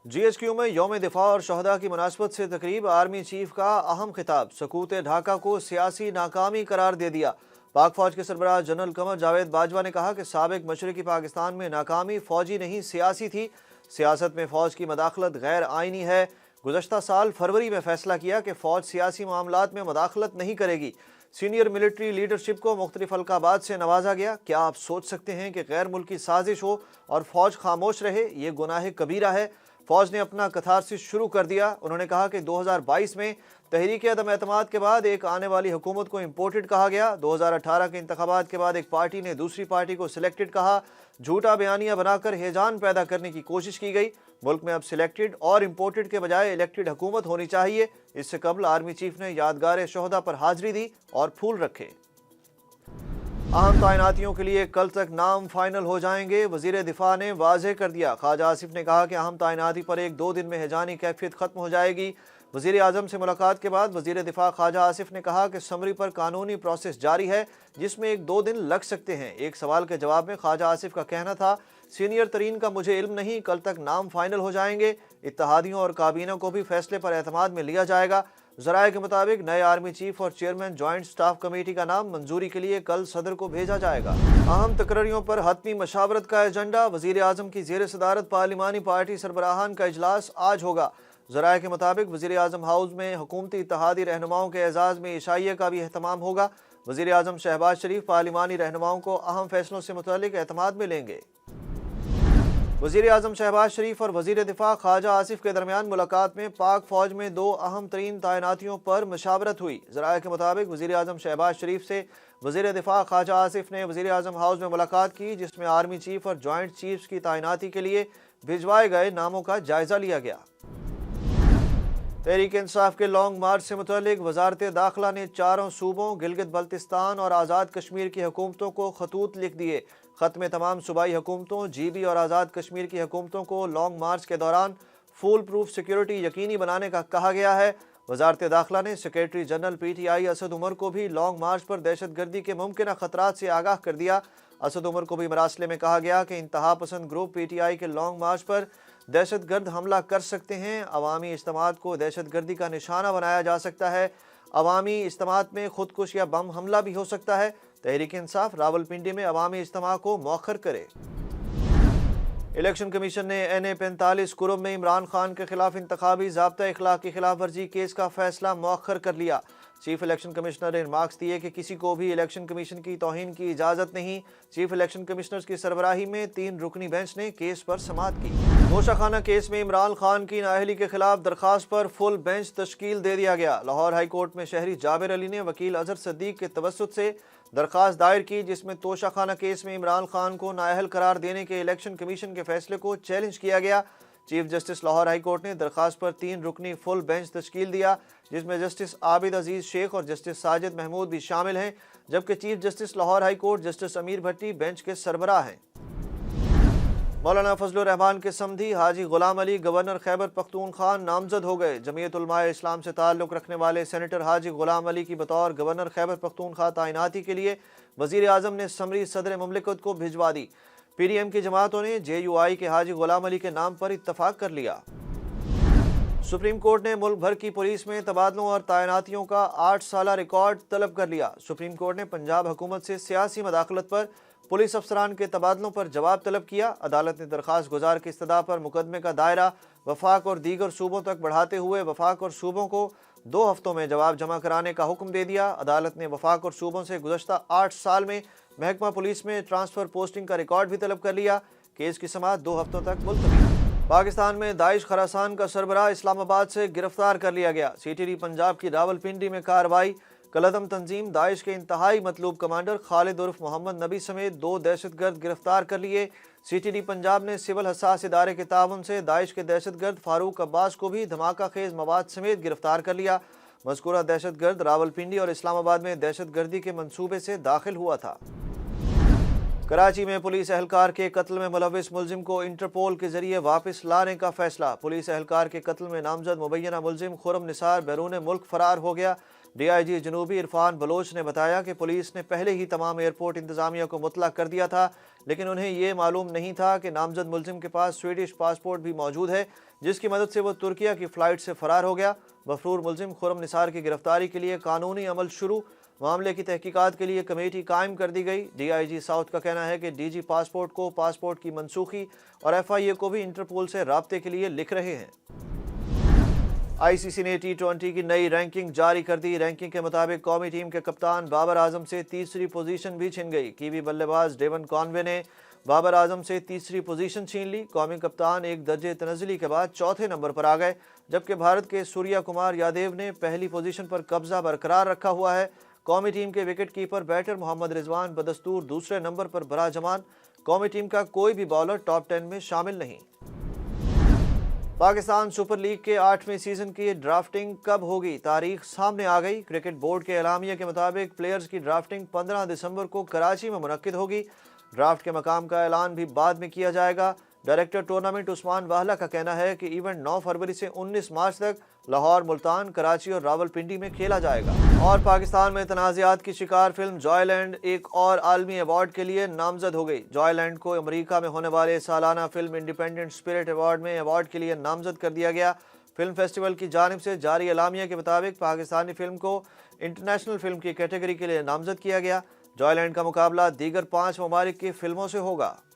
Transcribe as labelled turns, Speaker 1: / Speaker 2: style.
Speaker 1: GHQ में यौम दिफा और शहदा की मुनासबत से तकरीब। आर्मी चीफ का अहम खिताब। सकूत ढाका को सियासी नाकामी करार दे दिया। पाक फौज के सरबराह जनरल कमर जावेद बाजवा ने कहा कि साबिक मशरकी पाकिस्तान में नाकामी फौजी नहीं सियासी थी। सियासत में फौज की मदाखलत गैर आइनी है। गुज़श्ता साल फरवरी में फैसला किया कि फौज सियासी मामलात में मदाखलत नहीं करेगी। सीनियर मिलिट्री लीडरशिप को मुख्तलिफ हल्काबात से नवाजा गया। क्या आप सोच सकते हैं कि गैर मुल्की साजिश हो और फौज खामोश रहे? ये गुनाह कबीरा है। फौज ने अपना कथारसिस शुरू कर दिया। उन्होंने कहा कि 2022 में तहरीक अदम एतमाद के बाद एक आने वाली हुकूमत को इम्पोर्टेड कहा गया। 2018 के इंतखाबात के बाद एक पार्टी ने दूसरी पार्टी को सिलेक्टेड कहा। झूठा बयानिया बनाकर हैजान पैदा करने की कोशिश की गई। मुल्क में अब सिलेक्टेड और इम्पोर्टेड के बजाय इलेक्टेड हुकूमत होनी चाहिए। इससे कबल आर्मी चीफ ने यादगार शोहदा पर हाजिरी दी और फूल रखे। अहम तैनातियों के लिए कल तक नाम फाइनल हो जाएंगे। वजीर दिफा ने वाज़ेह कर दिया। ख्वाजा आसिफ ने कहा कि अहम तैनाती पर 1-2 दिन में हैजानी कैफियत खत्म हो जाएगी। वजीर आजम से मुलाकात के बाद वजीर दिफा ख्वाजा आसिफ ने कहा कि समरी पर कानूनी प्रोसेस जारी है जिसमें 1-2 दिन लग सकते हैं। एक सवाल के जवाब में ख्वाजा आसिफ का कहना था, सीनियर तरीन का मुझे इल्म नहीं, कल तक नाम फाइनल हो जाएंगे। इत्तेहादियों और काबीना को भी फैसले पर एतमाद में लिया जाएगा। ज़राए के मुताबिक नए आर्मी चीफ और चेयरमैन जॉइंट स्टाफ कमेटी का नाम मंजूरी के लिए कल सदर को भेजा जाएगा। अहम तकरीरों पर हतमी मशावरत का एजेंडा। वजीर आजम की ज़ेर सदारत पार्लिमानी पार्टी सरबराहान का इजलास आज होगा। ज़राए के मुताबिक वजीर आजम हाउस में हुकूमती इत्तेहादी रहनुमाओं के एजाज़ में इशाइया का भी अहतमाम होगा। वजीर आजम शहबाज शरीफ पार्लिमानी रहनुमाओं को अहम फैसलों से मुतल्लिक एतमाद में लेंगे। वज़ीर आज़म शहबाज शरीफ और वज़ीर दिफा ख्वाजा आसिफ के दरमियान मुलाकात में पाक फौज में 2 अहम तरीन तैनातियों पर मशावरत हुई। ज़राए के मुताबिक वज़ीर आज़म शहबाज शरीफ से वज़ीर दिफा ख्वाजा आसिफ ने वज़ीर आज़म हाउस में मुलाकात की, जिसमें आर्मी चीफ और जॉइंट चीफ्स की तैनाती के लिए भिजवाए गए नामों का जायजा लिया गया। तहरीक इंसाफ के लॉन्ग मार्च से मुतल्लिक वजारत दाखिला ने चारों सूबों गिलगित बल्तिस्तान और आज़ाद कश्मीर की हुकूमतों को खतूत लिख दिए। खत में तमाम सूबाई हुकूमतों, GB और आज़ाद कश्मीर की हुकूमतों को लॉन्ग मार्च के दौरान फुल प्रूफ सिक्योरिटी यकीनी बनाने का कहा गया है। वजारत दाखिला ने secretary general PTI Asad Umar को भी लॉन्ग मार्च पर दहशत गर्दी के मुमकिन खतरात से आगाह कर दिया। असद उमर को भी मरासले में कहा गया कि इंतहा पसंद ग्रुप PTI के लॉन्ग मार्च पर दहशत गर्द हमला कर सकते हैं। अवामी इज्तिमात को दहशत गर्दी का निशाना बनाया जा सकता है। अवामी इज्तिमात में खुदकुश या बम हमला भी हो सकता है। तहरीक इंसाफ रावलपिंडी में अवामी इज्तिमा को मौखर करे। इलेक्शन कमीशन ने NA 45 कुरब में इमरान खान के खिलाफ इंतखाबी ज़ाब्ता इखलाक की खिलाफ वर्जी केस का फैसला मौखर कर लिया। चीफ इलेक्शन कमिश्नर ने रिमार्क्स दिए कि किसी को भी इलेक्शन कमीशन की तौहीन की इजाज़त नहीं। चीफ इलेक्शन कमिश्नर की सरबराही में 3 रुकनी बेंच ने केस पर समाअत की। तोशाखाना केस में इमरान खान की नाअहली के खिलाफ दरखास्त पर फुल बेंच तश्कील दे दिया गया। लाहौर हाई कोर्ट में शहरी जाबिर अली ने वकील अजहर सद्दीक के तवस्सुत से दरखास्त दायर की, जिसमें तोशाखाना केस में इमरान खान को नाअहल करार देने के इलेक्शन कमीशन के फैसले को चैलेंज किया गया। Chief justice Lahore high court ने दरखास्त पर 3 रुकनी फुल बेंच तश्कील दिया, जिसमें जस्टिस आबिद अजीज शेख और जस्टिस साजिद महमूद भी शामिल हैं, जबकि chief justice Lahore high court justice अमीर भट्टी बेंच के सरबराह हैं। मौलाना फजलुर रहमान के समधी हाजी गुलाम अली गवर्नर खैबर पख्तूनख्वा नामजद हो गए। जमीयत उलमाए इस्लाम से ताल्लुक़ रखने वाले सेनेटर हाजी गुलाम अली की बतौर गवर्नर खैबर पख्तूनख्वा तैनाती के लिए वज़ीर आज़म ने समरी सदर मुमलिकत को भिजवा दी। PDM की जमातों ने JUI के हाजी गुलाम अली के नाम पर इत्तफाक कर लिया। सुप्रीम कोर्ट ने मुल्क भर की पुलिस में तबादलों और तैनातियों का 8 साला रिकॉर्ड तलब कर लिया। सुप्रीम कोर्ट ने पंजाब हुकूमत से सियासी मदाखलत पर पुलिस अफसरान के तबादलों पर जवाब तलब किया। अदालत ने दरख्वास्त गुजार की इस्तदा पर मुकदमे का दायरा वफाक और दीगर सूबों तक बढ़ाते हुए वफाक और सूबों को 2 हफ्तों में जवाब जमा कराने का हुक्म दे दिया। अदालत ने वफाक और सूबों से गुज़श्ता 8 साल में महकमा पुलिस में ट्रांसफ़र पोस्टिंग का रिकॉर्ड भी तलब कर लिया। केस की समाअत 2 हफ्तों तक मुलतवी। पाकिस्तान में दाइश खरासान का सरबराह इस्लामाबाद से गिरफ्तार कर लिया गया। CTD पंजाब की रावलपिंडी में कार्रवाई। कलदम तंजीम दाइश के इंतहाई मतलूब कमांडर खालिद उर्फ मोहम्मद नबी समेत 2 दहशतगर्द गिरफ्तार कर लिए। CTD पंजाब ने सिविल हसास इदारे के ताउन से दाइश के दहशतगर्द फारूक अब्बास को भी धमाका खेज मवाद समेत गिरफ्तार कर लिया। मज़कूरा दहशतगर्द रावलपिंडी और इस्लामाबाद में दहशतगर्दी के मंसूबे से दाखिल हुआ था। कराची में पुलिस एहलकार के कत्ल में मुलविस मुलजिम को इंटरपोल के जरिए वापस लाने का फैसला। पुलिस एहलकार के कत्ल में नामजद मुबैना मुलजिम खुर्रम निसार बैरून मुल्क फरार हो गया। DIG जनूबी इरफान बलोच ने बताया कि पुलिस ने पहले ही तमाम एयरपोर्ट इंतजामिया को मुतला कर दिया था, लेकिन उन्हें ये मालूम नहीं था कि नामजद मुलजिम के पास स्वीडिश पासपोर्ट भी मौजूद है, जिसकी मदद से वो तुर्किया की फ़्लाइट से फ़रार हो गया। मफरूर मुलजिम खुर्रम निसार की गिरफ्तारी के लिए कानूनी अमल शुरू। मामले की तहकीकात के लिए कमेटी कायम कर दी गई। DIG साउथ का कहना है कि DG पासपोर्ट को पासपोर्ट की मनसूखी और FIA को भी इंटरपोल से राब्ते के लिए लिख रहे हैं। ICC ने T20 की नई रैंकिंग जारी कर दी। रैंकिंग के मुताबिक कौमी टीम के कप्तान बाबर आजम से तीसरी पोजीशन भी छिन गई। कीवी बल्लेबाज डेवन कॉनवे ने बाबर आजम से तीसरी पोजीशन छीन ली। कौमी कप्तान एक दर्जे तनज़्ज़ुली के बाद चौथे नंबर पर आ गए, जबकि भारत के सूर्या कुमार यादव ने पहली पोजीशन पर कब्जा बरकरार रखा हुआ है। कौमी टीम के wicket keeper batter Mohammad Rizwan बदस्तूर दूसरे नंबर पर बराजमान। कौमी टीम का कोई भी बॉलर टॉप 10 में शामिल नहीं। पाकिस्तान सुपर लीग के 8वें सीजन की ड्राफ्टिंग कब होगी? तारीख सामने आ गई। क्रिकेट बोर्ड के एलामिया के मुताबिक प्लेयर्स की ड्राफ्टिंग 15 दिसंबर को कराची में मुनक्किद होगी। ड्राफ्ट के मकाम का ऐलान भी बाद में किया जाएगा। डायरेक्टर टूर्नामेंट उस्मान वाहला का कहना है कि इवेंट 9 फरवरी से 19 मार्च तक लाहौर, मुल्तान, कराची और रावलपिंडी में खेला जाएगा। और पाकिस्तान में तनाज़ात की शिकार फिल्म जॉयलैंड एक और आलमी अवार्ड के लिए नामजद हो गई। जॉयलैंड को अमेरिका में होने वाले सालाना फिल्म इंडिपेंडेंट स्पिरिट अवार्ड में अवार्ड के लिए नामजद कर दिया गया। फिल्म फेस्टिवल की जानिब से जारी एलामिया के मुताबिक पाकिस्तानी फिल्म को इंटरनेशनल फिल्म की कैटेगरी के लिए नामजद किया गया। जॉयलैंड का मुकाबला दीगर 5 ममालिक की फिल्मों से होगा।